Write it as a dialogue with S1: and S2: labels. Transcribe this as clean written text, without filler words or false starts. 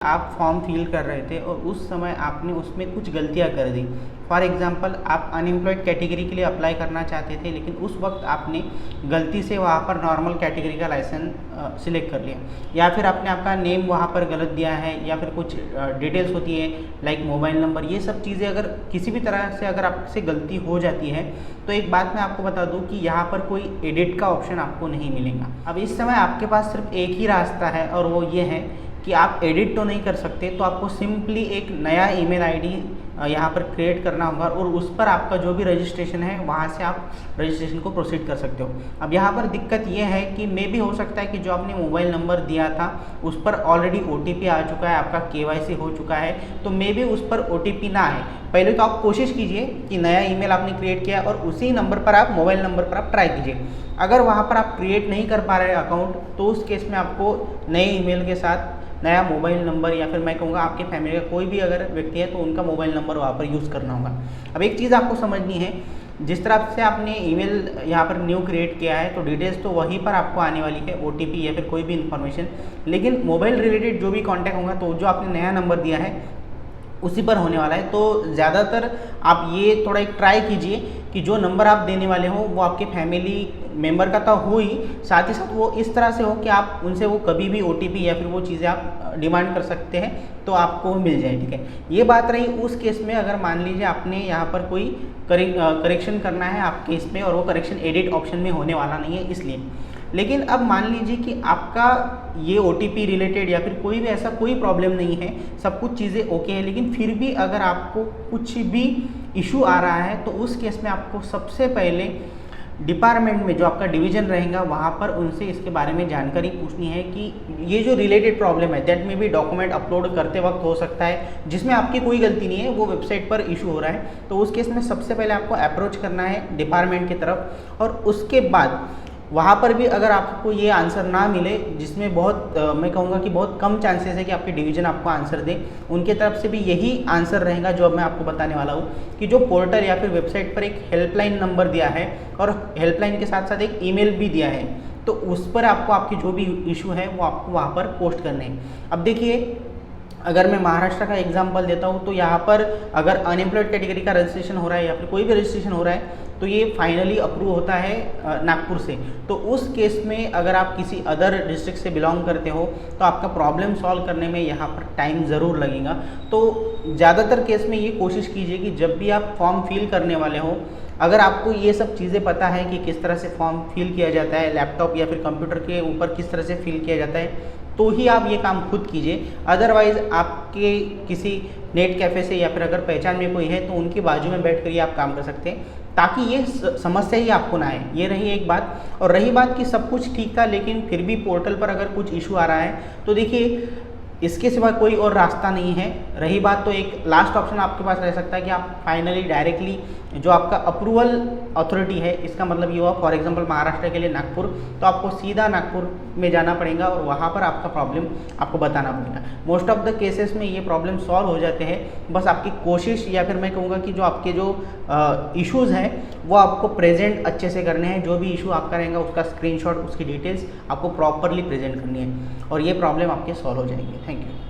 S1: आप form fill कर रहे थे और उस समय आपने उसमें कुछ गलतियां कर दी। फॉर एग्जांपल आप अनएम्प्लॉयड कैटेगरी के लिए अप्लाई करना चाहते थे, लेकिन उस वक्त आपने गलती से वहाँ पर नॉर्मल कैटेगरी का लाइसेंस सिलेक्ट कर लिया, या फिर आपने आपका नेम वहाँ पर गलत दिया है, या फिर कुछ डिटेल्स होती है लाइक मोबाइल नंबर। ये सब चीज़ें अगर किसी भी तरह से अगर आपसे गलती हो जाती है तो एक बात मैं आपको बता दूं कि यहाँ पर कोई एडिट का ऑप्शन आपको नहीं मिलेगा। अब इस समय आपके पास सिर्फ एक ही रास्ता है और वो ये है कि आप एडिट तो नहीं कर सकते, तो आपको सिंपली एक नया ईमेल आईडी यहाँ पर क्रिएट करना होगा और उस पर आपका जो भी रजिस्ट्रेशन है वहाँ से आप रजिस्ट्रेशन को प्रोसीड कर सकते हो। अब यहाँ पर दिक्कत ये है कि मे भी हो सकता है कि जो आपने मोबाइल नंबर दिया था उस पर ऑलरेडी OTP आ चुका है, आपका KYC हो चुका है, तो मे भी उस पर OTP ना आए। पहले तो आप कोशिश कीजिए कि नया ईमेल आपने क्रिएट किया और उसी नंबर पर आप मोबाइल नंबर पर आप ट्राई कीजिए। अगर वहाँ पर आप क्रिएट नहीं कर पा रहे अकाउंट, तो उस केस में आपको नए ईमेल के साथ नया मोबाइल नंबर, या फिर मैं कहूँगा आपके फैमिली का कोई भी अगर व्यक्ति है तो उनका मोबाइल नंबर वहाँ पर यूज़ करना होगा। अब एक चीज़ आपको समझनी है, जिस तरह से आपने ईमेल यहाँ पर न्यू क्रिएट किया है तो डिटेल्स तो वहीं पर आपको आने वाली है, OTP या फिर कोई भी इन्फॉर्मेशन, लेकिन मोबाइल रिलेटेड जो भी कॉन्टैक्ट होगा तो जो आपने नया नंबर दिया है उसी पर होने वाला है। तो ज़्यादातर आप ये थोड़ा एक ट्राई कीजिए कि जो नंबर आप देने वाले हो वो आपके फैमिली मेंबर का तो हो ही, साथ ही साथ वो इस तरह से हो कि आप उनसे वो कभी भी OTP या फिर वो चीज़ें आप डिमांड कर सकते हैं तो आपको मिल जाए। ठीक है, ये बात रही उस केस में अगर मान लीजिए आपने यहाँ पर कोई करेक्शन करना है आप केस में और वो करेक्शन एडिट ऑप्शन में होने वाला नहीं है इसलिए। लेकिन अब मान लीजिए कि आपका ये OTP रिलेटेड या फिर कोई भी ऐसा कोई प्रॉब्लम नहीं है, सब कुछ चीज़ें ओके है, लेकिन फिर भी अगर आपको कुछ भी इशू आ रहा है तो उस केस में आपको सबसे पहले डिपार्टमेंट में जो आपका डिवीज़न रहेगा वहाँ पर उनसे इसके बारे में जानकारी पूछनी है कि ये जो रिलेटेड प्रॉब्लम है दैट में भी डॉक्यूमेंट अपलोड करते वक्त हो सकता है जिसमें आपकी कोई गलती नहीं है, वो वेबसाइट पर इशू हो रहा है। तो उस केस में सबसे पहले आपको अप्रोच करना है डिपार्टमेंट की तरफ, और उसके बाद वहाँ पर भी अगर आपको ये आंसर ना मिले, जिसमें बहुत मैं कहूँगा कि बहुत कम चांसेस है कि आपके डिवीज़न आपको आंसर दे, उनके तरफ से भी यही आंसर रहेगा जो अब मैं आपको बताने वाला हूँ कि जो पोर्टल या फिर वेबसाइट पर एक हेल्पलाइन नंबर दिया है और हेल्पलाइन के साथ साथ एक ईमेल भी दिया है, तो उस पर आपको आपकी जो भी इशू है वो आपको वहाँ पर पोस्ट करने हैं। अब देखिए, अगर मैं महाराष्ट्र का एग्जांपल देता हूँ तो यहाँ पर अगर अनएम्प्लॉयड कैटेगरी का रजिस्ट्रेशन हो रहा है या फिर कोई भी रजिस्ट्रेशन हो रहा है तो ये फाइनली अप्रूव होता है नागपुर से। तो उस केस में अगर आप किसी अदर डिस्ट्रिक्ट से बिलोंग करते हो तो आपका प्रॉब्लम सॉल्व करने में यहाँ पर टाइम ज़रूर लगेगा। तो ज़्यादातर केस में ये कोशिश कीजिए कि जब भी आप फॉर्म फिल करने वाले हो, अगर आपको ये सब चीज़ें पता है कि किस तरह से फॉर्म फिल किया जाता है, लैपटॉप या फिर कंप्यूटर के ऊपर किस तरह से फिल किया जाता है, तो ही आप ये काम खुद कीजिए। अदरवाइज़ आपके किसी नेट कैफ़े से या फिर अगर पहचान में कोई है तो उनके बाजू में बैठ कर ही आप काम कर सकते हैं, ताकि ये समस्या ही आपको ना आए। ये रही एक बात। और रही बात कि सब कुछ ठीक था लेकिन फिर भी पोर्टल पर अगर कुछ इशू आ रहा है तो देखिए इसके सिवा कोई और रास्ता नहीं है। रही बात तो एक लास्ट ऑप्शन आपके पास रह सकता है कि आप फाइनली डायरेक्टली जो आपका अप्रूवल अथॉरिटी है, इसका मतलब ये हुआ फॉर एग्जांपल महाराष्ट्र के लिए नागपुर, तो आपको सीधा नागपुर में जाना पड़ेगा और वहाँ पर आपका प्रॉब्लम आपको बताना पड़ेगा। मोस्ट ऑफ द केसेस में ये प्रॉब्लम सॉल्व हो जाते हैं, बस आपकी कोशिश या फिर मैं कहूँगा कि जो आपके जो इश्यूज़ हैं वो आपको प्रेजेंट अच्छे से करने हैं। जो भी इशू आपका रहेगा उसका स्क्रीनशॉट, उसकी डिटेल्स आपको प्रॉपरली प्रेजेंट करनी है और ये प्रॉब्लम आपके सॉल्व हो जाएंगे। Thank you.